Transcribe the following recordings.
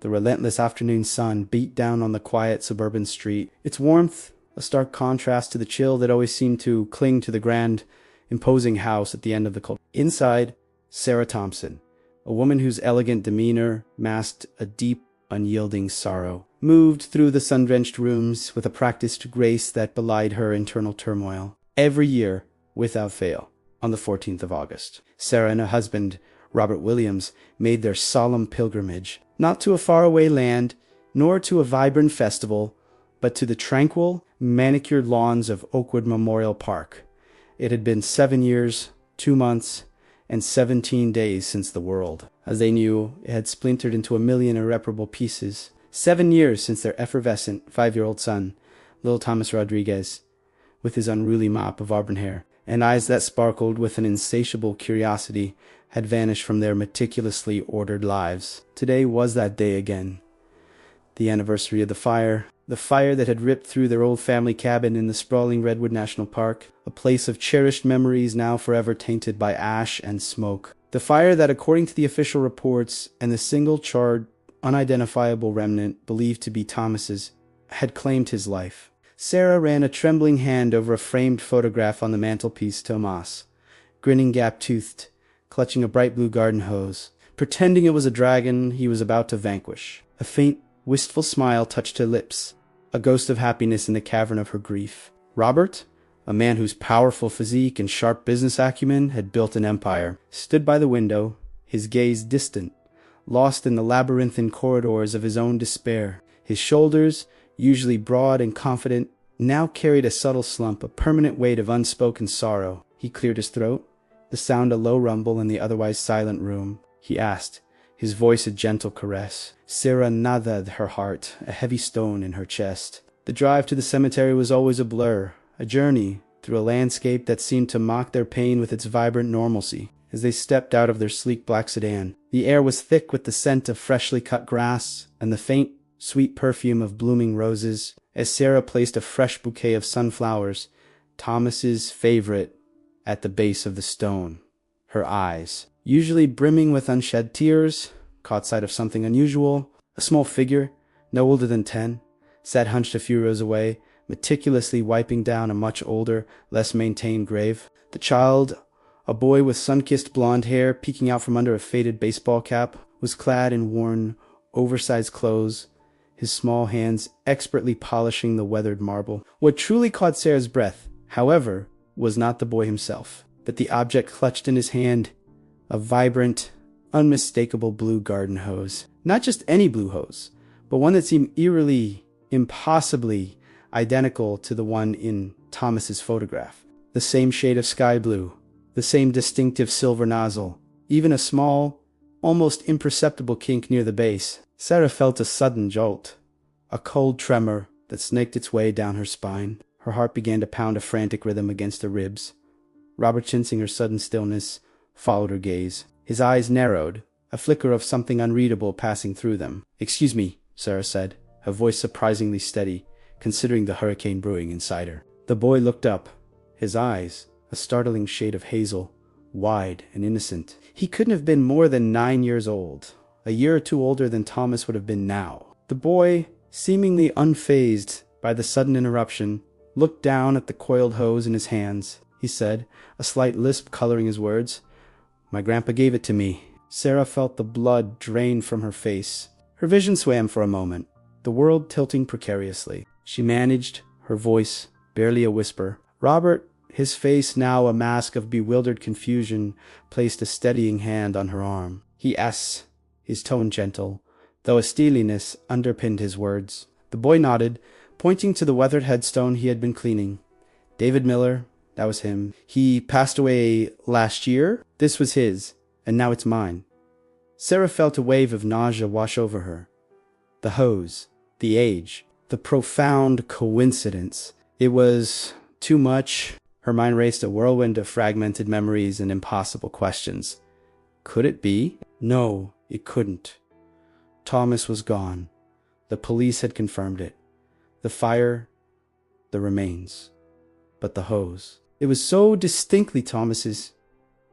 The relentless afternoon sun beat down on the quiet suburban street, its warmth a stark contrast to the chill that always seemed to cling to the grand, imposing house at the end of the corridor. Inside, Sarah Thompson, a woman whose elegant demeanor masked a deep, unyielding sorrow, moved through the sun-drenched rooms with a practiced grace that belied her internal turmoil. Every year, without fail, on the 14th of August, Sarah and her husband, Robert Williams, made their solemn pilgrimage, not to a faraway land, nor to a vibrant festival, but to the tranquil, manicured lawns of Oakwood Memorial Park. It had been 7 years, 2 months, and 17 days since the world, as they knew, it had splintered into a million irreparable pieces. 7 years since their effervescent 5-year-old son, little Thomas Rodriguez, with his unruly mop of auburn hair, and eyes that sparkled with an insatiable curiosity, had vanished from their meticulously ordered lives. Today was that day again. The anniversary of the fire that had ripped through their old family cabin in the sprawling Redwood National Park, a place of cherished memories now forever tainted by ash and smoke. The fire that, according to the official reports and the single charred, unidentifiable remnant believed to be Thomas's, had claimed his life. Sarah ran a trembling hand over a framed photograph on the mantelpiece. Tomas, grinning gap-toothed, clutching a bright blue garden hose, pretending it was a dragon he was about to vanquish. A faint, wistful smile touched her lips, a ghost of happiness in the cavern of her grief. Robert, a man whose powerful physique and sharp business acumen had built an empire, stood by the window, his gaze distant, lost in the labyrinthine corridors of his own despair. His shoulders, usually broad and confident, now carried a subtle slump, a permanent weight of unspoken sorrow. He cleared his throat, the sound a low rumble in the otherwise silent room. He asked, his voice a gentle caress. Sarah nodded, her heart a heavy stone in her chest. The drive to the cemetery was always a blur, a journey through a landscape that seemed to mock their pain with its vibrant normalcy. As they stepped out of their sleek black sedan, the air was thick with the scent of freshly cut grass and the faint, sweet perfume of blooming roses. As Sarah placed a fresh bouquet of sunflowers, Thomas's favorite, at the base of the stone, her eyes, usually brimming with unshed tears, caught sight of something unusual. A small figure, no older than 10, sat hunched a few rows away, meticulously wiping down a much older, less maintained grave. The child, a boy with sun-kissed blonde hair peeking out from under a faded baseball cap, was clad in worn, oversized clothes, his small hands expertly polishing the weathered marble. What truly caught Sarah's breath, however, was not the boy himself, but the object clutched in his hand, a vibrant, unmistakable blue garden hose. Not just any blue hose, but one that seemed eerily, impossibly identical to the one in Thomas's photograph. The same shade of sky blue, the same distinctive silver nozzle, even a small, almost imperceptible kink near the base. Sarah felt a sudden jolt, a cold tremor that snaked its way down her spine. Her heart began to pound a frantic rhythm against her ribs. Robert, sensing her sudden stillness, followed her gaze. His eyes narrowed, a flicker of something unreadable passing through them. "Excuse me," Sarah said, her voice surprisingly steady, considering the hurricane brewing inside her. The boy looked up, his eyes a startling shade of hazel, wide and innocent. He couldn't have been more than 9 years old, a year or two older than Thomas would have been now. The boy, seemingly unfazed by the sudden interruption, looked down at the coiled hose in his hands. He said, a slight lisp coloring his words, "My grandpa gave it to me." Sarah felt the blood drain from her face. Her vision swam for a moment, the world tilting precariously. She managed, her voice barely a whisper. Robert, his face now a mask of bewildered confusion, placed a steadying hand on her arm. He asked, his tone gentle, though a steeliness underpinned his words. The boy nodded, pointing to the weathered headstone he had been cleaning. "David Miller, that was him. He passed away last year. This was his, and now it's mine." Sarah felt a wave of nausea wash over her. The hose, the age, the profound coincidence. It was too much. Her mind raced a whirlwind of fragmented memories and impossible questions. Could it be? No, it couldn't. Thomas was gone. The police had confirmed it. The fire, the remains. But the hose. It was so distinctly Thomas's.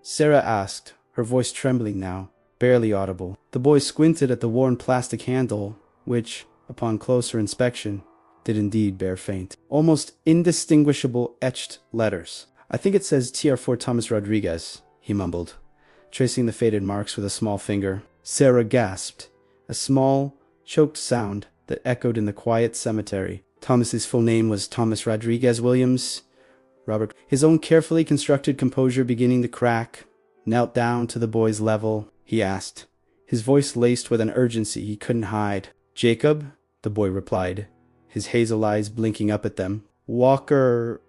Sarah asked, her voice trembling now, barely audible. The boy squinted at the worn plastic handle, which, upon closer inspection, did indeed bear faint, almost indistinguishable etched letters. "I think it says TR4 Thomas Rodriguez," he mumbled, tracing the faded marks with a small finger. Sarah gasped, a small, choked sound that echoed in the quiet cemetery. Thomas's full name was Thomas Rodriguez Williams. Robert, his own carefully constructed composure beginning to crack, knelt down to the boy's level. He asked, his voice laced with an urgency he couldn't hide. "Jacob?" the boy replied, his hazel eyes blinking up at them. "Walker,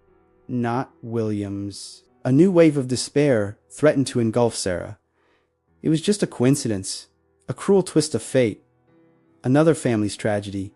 not Williams." A new wave of despair threatened to engulf Sarah. It was just a coincidence, a cruel twist of fate. Another family's tragedy.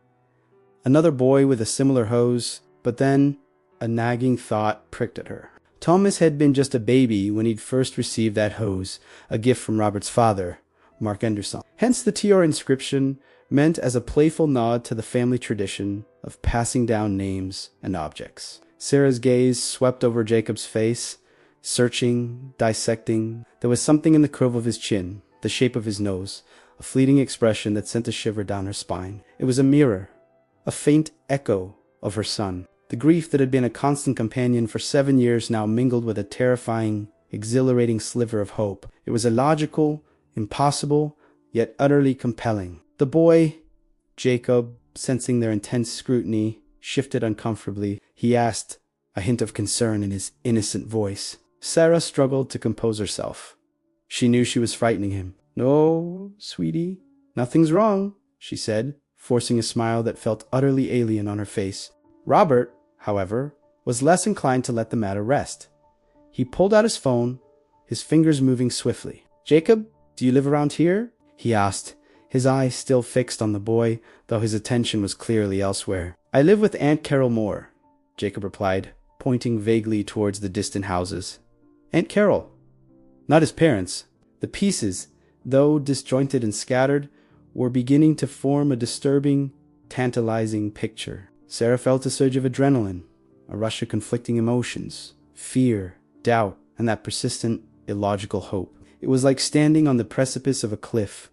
Another boy with a similar hose, but then a nagging thought pricked at her. Thomas had been just a baby when he'd first received that hose, a gift from Robert's father, Mark Anderson. Hence the TR inscription, meant as a playful nod to the family tradition of passing down names and objects. Sarah's gaze swept over Jacob's face, searching, dissecting. There was something in the curve of his chin, the shape of his nose, a fleeting expression that sent a shiver down her spine. It was a mirror, a faint echo of her son. The grief that had been a constant companion for 7 years now mingled with a terrifying, exhilarating sliver of hope. It was illogical, impossible, yet utterly compelling. The boy, Jacob, sensing their intense scrutiny, shifted uncomfortably. He asked, a hint of concern in his innocent voice. Sarah struggled to compose herself. She knew she was frightening him. "No, sweetie, nothing's wrong," she said, forcing a smile that felt utterly alien on her face. Robert, however, was less inclined to let the matter rest. He pulled out his phone, his fingers moving swiftly. "Jacob, do you live around here?" he asked, his eyes still fixed on the boy, though his attention was clearly elsewhere. "I live with Aunt Carol Moore," Jacob replied, pointing vaguely towards the distant houses. Aunt Carol, not his parents. The pieces, though disjointed and scattered, were beginning to form a disturbing, tantalizing picture. Sarah felt a surge of adrenaline, a rush of conflicting emotions, fear, doubt, and that persistent, illogical hope. It was like standing on the precipice of a cliff,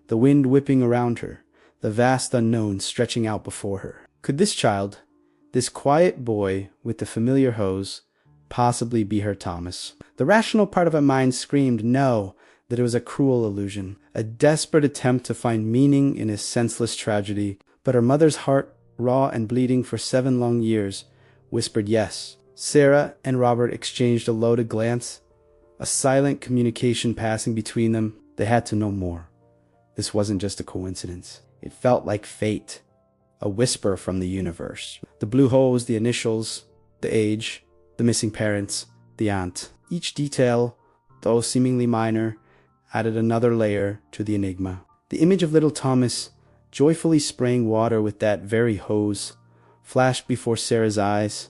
the wind whipping around her, the vast unknown stretching out before her. Could this child, this quiet boy with the familiar hose, possibly be her Thomas? The rational part of her mind screamed no, that it was a cruel illusion, a desperate attempt to find meaning in his senseless tragedy. But her mother's heart, raw and bleeding for 7 long years, whispered yes. Sarah and Robert exchanged a loaded glance, a silent communication passing between them. They had to know more. This wasn't just a coincidence. It felt like fate, a whisper from the universe. The blue hose, the initials, the age, the missing parents, the aunt. Each detail, though seemingly minor, added another layer to the enigma. The image of little Thomas, joyfully spraying water with that very hose, flashed before Sarah's eyes,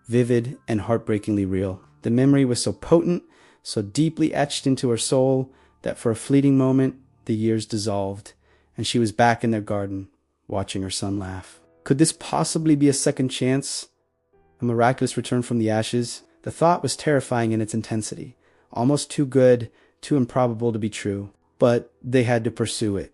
vivid and heartbreakingly real. The memory was so potent, so deeply etched into her soul, that for a fleeting moment, the years dissolved, and she was back in their garden, watching her son laugh. Could this possibly be a second chance? A miraculous return from the ashes? The thought was terrifying in its intensity, almost too good, too improbable to be true. But they had to pursue it.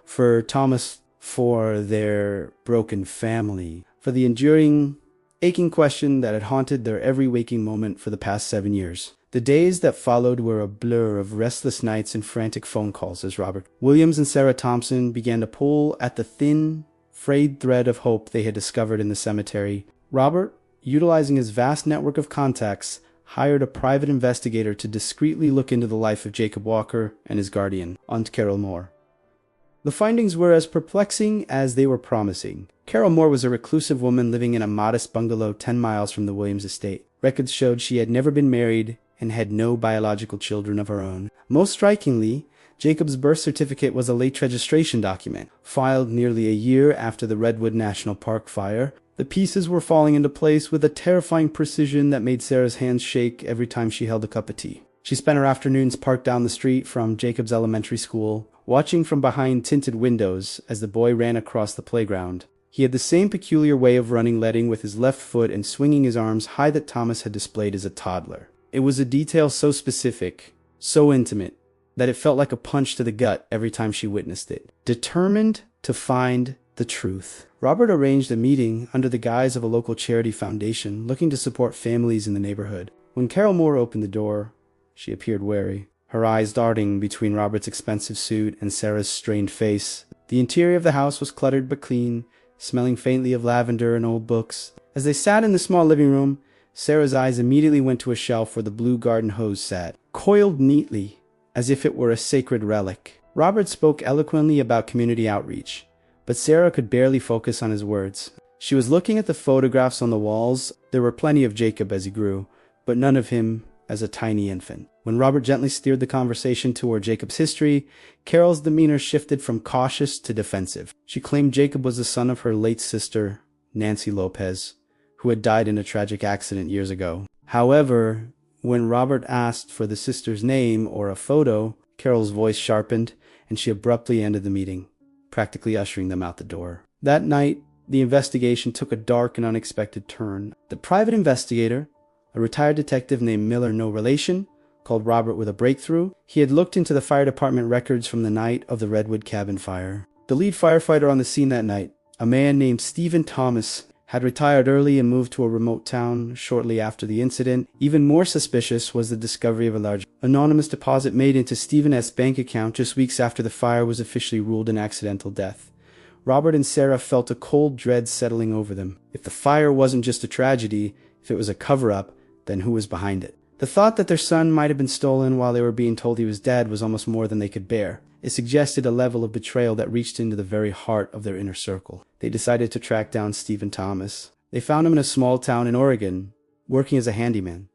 For Thomas, for their broken family, for the enduring, aching question that had haunted their every waking moment for the past 7 years. The days that followed were a blur of restless nights and frantic phone calls as Robert Williams and Sarah Thompson began to pull at the thin, frayed thread of hope they had discovered in the cemetery. Robert, utilizing his vast network of contacts, hired a private investigator to discreetly look into the life of Jacob Walker and his guardian, Aunt Carol Moore. The findings were as perplexing as they were promising. Carol Moore was a reclusive woman living in a modest bungalow 10 miles from the Williams estate. Records showed she had never been married and had no biological children of her own. Most strikingly, Jacob's birth certificate was a late registration document, filed nearly a year after the Redwood National Park fire. The pieces were falling into place with a terrifying precision that made Sarah's hands shake every time she held a cup of tea. She spent her afternoons parked down the street from Jacob's elementary school, watching from behind tinted windows as the boy ran across the playground. He had the same peculiar way of running leading with his left foot and swinging his arms high that Thomas had displayed as a toddler. It was a detail so specific, so intimate, that it felt like a punch to the gut every time she witnessed it. Determined to find the truth, Robert arranged a meeting under the guise of a local charity foundation looking to support families in the neighborhood. When Carol Moore opened the door, she appeared wary, her eyes darting between Robert's expensive suit and Sarah's strained face. The interior of the house was cluttered but clean, smelling faintly of lavender and old books. As they sat in the small living room, Sarah's eyes immediately went to a shelf where the blue garden hose sat, coiled neatly, as if it were a sacred relic. Robert spoke eloquently about community outreach, but Sarah could barely focus on his words. She was looking at the photographs on the walls. There were plenty of Jacob as he grew, but none of him as a tiny infant. When Robert gently steered the conversation toward Jacob's history, Carol's demeanor shifted from cautious to defensive. She claimed Jacob was the son of her late sister, Nancy Lopez, who had died in a tragic accident years ago. However, when Robert asked for the sister's name or a photo, Carol's voice sharpened, and she abruptly ended the meeting, practically ushering them out the door. That night, the investigation took a dark and unexpected turn. The private investigator, a retired detective named Miller, no relation, called Robert with a breakthrough. He had looked into the fire department records from the night of the Redwood cabin fire. The lead firefighter on the scene that night, a man named Stephen Thomas, had retired early and moved to a remote town shortly after the incident. Even more suspicious was the discovery of a large anonymous deposit made into Stephen S. bank account just weeks after the fire was officially ruled an accidental death. Robert and Sarah felt a cold dread settling over them. If the fire wasn't just a tragedy, if it was a cover-up, then who was behind it? The thought that their son might have been stolen while they were being told he was dead was almost more than they could bear. It suggested a level of betrayal that reached into the very heart of their inner circle. They decided to track down Stephen Thomas. They found him in a small town in Oregon, working as a handyman.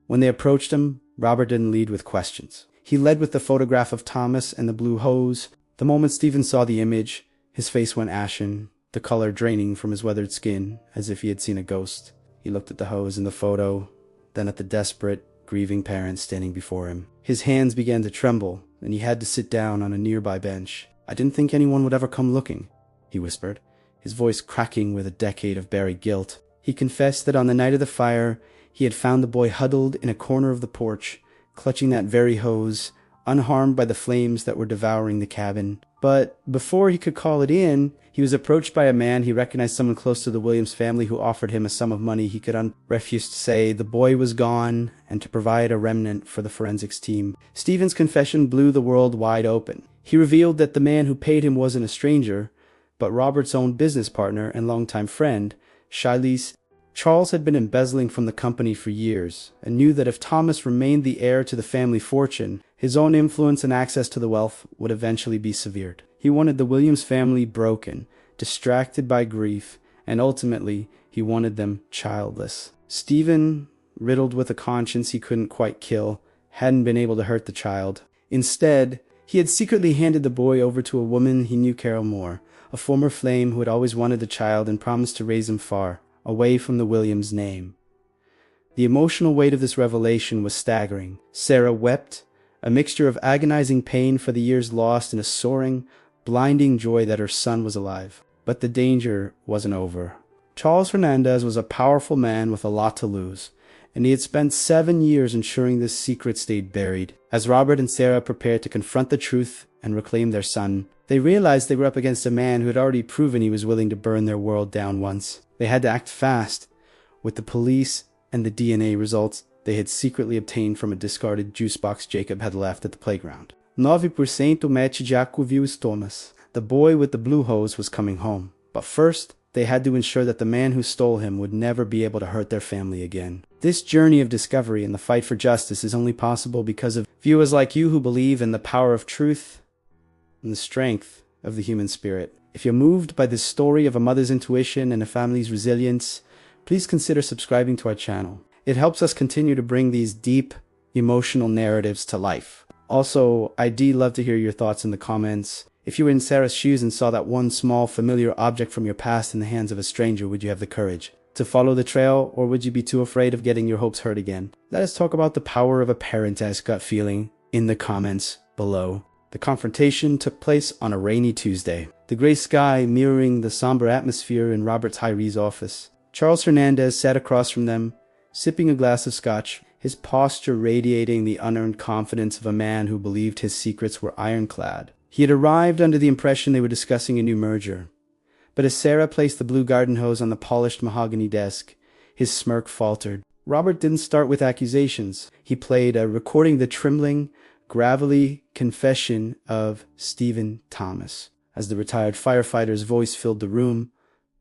When they approached him, Robert didn't lead with questions. He led with the photograph of Thomas and the blue hose. The moment Stephen saw the image, his face went ashen, the color draining from his weathered skin, as if he had seen a ghost. He looked at the hose in the photo, then at the desperate, grieving parents standing before him. His hands began to tremble, and he had to sit down on a nearby bench. "I didn't think anyone would ever come looking," he whispered, his voice cracking with a decade of buried guilt. He confessed that on the night of the fire, he had found the boy huddled in a corner of the porch, clutching that very hose, unharmed by the flames that were devouring the cabin. But before he could call it in, he was approached by a man he recognized, someone close to the Williams family, who offered him a sum of money he could refuse to say the boy was gone and to provide a remnant for the forensics team. Stephen's confession blew the world wide open. He revealed that the man who paid him wasn't a stranger, but Robert's own business partner and longtime friend, Shilese. Charles had been embezzling from the company for years and knew that if Thomas remained the heir to the family fortune, his own influence and access to the wealth would eventually be severed. He wanted the Williams family broken, distracted by grief, and ultimately he wanted them childless. Stephen, riddled with a conscience he couldn't quite kill, hadn't been able to hurt the child. Instead, he had secretly handed the boy over to a woman he knew, Carol Moore, a former flame who had always wanted the child and promised to raise him far, away from the Williams name. The emotional weight of this revelation was staggering. Sarah wept, a mixture of agonizing pain for the years lost and a soaring, blinding joy that her son was alive. But the danger wasn't over. Charles Hernandez was a powerful man with a lot to lose, and he had spent 7 years ensuring this secret stayed buried. As Robert and Sarah prepared to confront the truth and reclaim their son, they realized they were up against a man who had already proven he was willing to burn their world down once. They had to act fast, with the police and the DNA results they had secretly obtained from a discarded juice box Jacob had left at the playground. 9% match Jaco viu Thomas. The boy with the blue hose was coming home. But first, they had to ensure that the man who stole him would never be able to hurt their family again. This journey of discovery and the fight for justice is only possible because of viewers like you who believe in the power of truth and the strength of the human spirit. If you're moved by this story of a mother's intuition and a family's resilience, please consider subscribing to our channel. It helps us continue to bring these deep, emotional narratives to life. Also, I'd love to hear your thoughts in the comments. If you were in Sarah's shoes and saw that one small, familiar object from your past in the hands of a stranger, would you have the courage to follow the trail, or would you be too afraid of getting your hopes hurt again? Let us talk about the power of a parent-esque gut feeling in the comments below. The confrontation took place on a rainy Tuesday, the gray sky mirroring the somber atmosphere in Robert's high-rise office. Charles Hernandez sat across from them, sipping a glass of scotch, his posture radiating the unearned confidence of a man who believed his secrets were ironclad. He had arrived under the impression they were discussing a new merger. But as Sarah placed the blue garden hose on the polished mahogany desk, his smirk faltered. Robert didn't start with accusations. He played recording the trembling, gravelly confession of Stephen Thomas. As the retired firefighter's voice filled the room,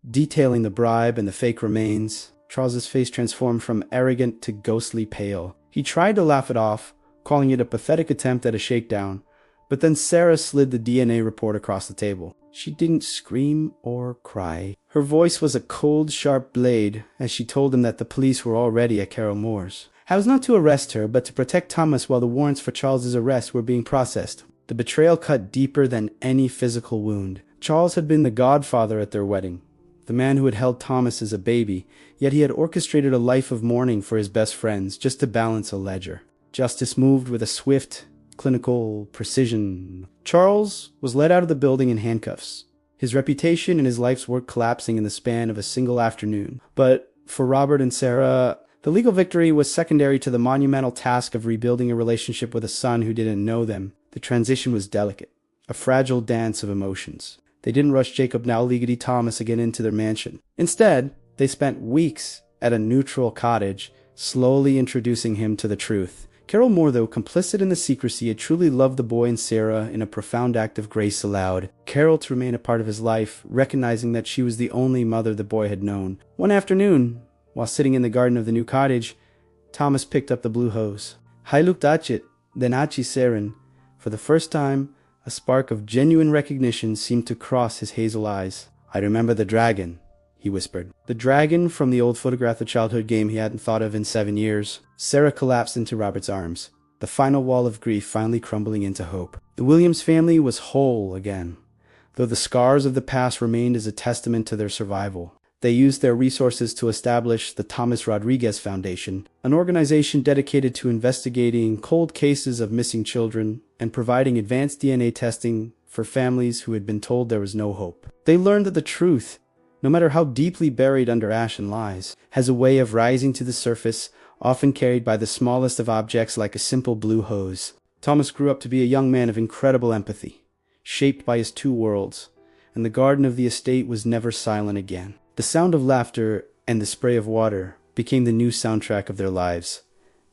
detailing the bribe and the fake remains, Charles's face transformed from arrogant to ghostly pale. He tried to laugh it off, calling it a pathetic attempt at a shakedown, but then Sarah slid the DNA report across the table. She didn't scream or cry. Her voice was a cold, sharp blade as she told him that the police were already at Carol Moore's. It was not to arrest her, but to protect Thomas while the warrants for Charles's arrest were being processed. The betrayal cut deeper than any physical wound. Charles had been the godfather at their wedding, the man who had held Thomas as a baby, yet he had orchestrated a life of mourning for his best friends just to balance a ledger. Justice moved with a swift, clinical precision. Charles was led out of the building in handcuffs, his reputation and his life's work collapsing in the span of a single afternoon. But for Robert and Sarah, the legal victory was secondary to the monumental task of rebuilding a relationship with a son who didn't know them. The transition was delicate, a fragile dance of emotions. They didn't rush Jacob now Legally Thomas again into their mansion. Instead, they spent weeks at a neutral cottage, slowly introducing him to the truth. Carol Moore, though complicit in the secrecy, had truly loved the boy and Sarah in a profound act of grace allowed Carol to remain a part of his life, recognizing that she was the only mother the boy had known. One afternoon, while sitting in the garden of the new cottage, Thomas picked up the blue hose. "I looked at it, then at you, Saren." For the first time, a spark of genuine recognition seemed to cross his hazel eyes. "I remember the dragon," he whispered. The dragon from the old photograph of childhood game he hadn't thought of in 7 years. Sarah collapsed into Robert's arms, the final wall of grief finally crumbling into hope. The Williams family was whole again, though the scars of the past remained as a testament to their survival. They used their resources to establish the Thomas Rodriguez Foundation, an organization dedicated to investigating cold cases of missing children and providing advanced DNA testing for families who had been told there was no hope. They learned that the truth, no matter how deeply buried under ash and lies, has a way of rising to the surface, often carried by the smallest of objects like a simple blue hose. Thomas grew up to be a young man of incredible empathy, shaped by his two worlds, and the garden of the estate was never silent again. The sound of laughter and the spray of water became the new soundtrack of their lives,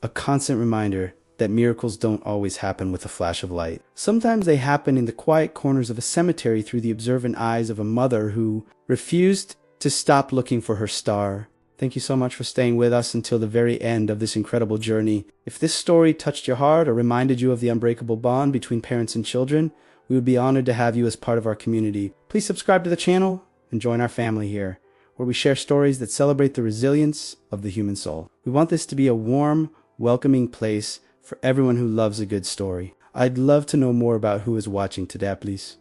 a constant reminder that miracles don't always happen with a flash of light. Sometimes they happen in the quiet corners of a cemetery through the observant eyes of a mother who refused to stop looking for her star. Thank you so much for staying with us until the very end of this incredible journey. If this story touched your heart or reminded you of the unbreakable bond between parents and children, we would be honored to have you as part of our community. Please subscribe to the channel and join our family here, where we share stories that celebrate the resilience of the human soul. We want this to be a warm, welcoming place for everyone who loves a good story. I'd love to know more about who is watching today, please.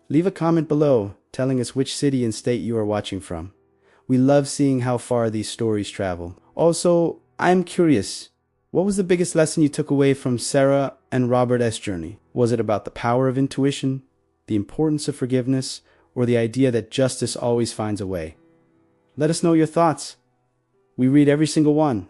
Leave a comment below telling us which city and state you are watching from. We love seeing how far these stories travel. Also, I'm curious, what was the biggest lesson you took away from Sarah and Robert S. journey? Was it about the power of intuition, the importance of forgiveness, or the idea that justice always finds a way? Let us know your thoughts. We read every single one.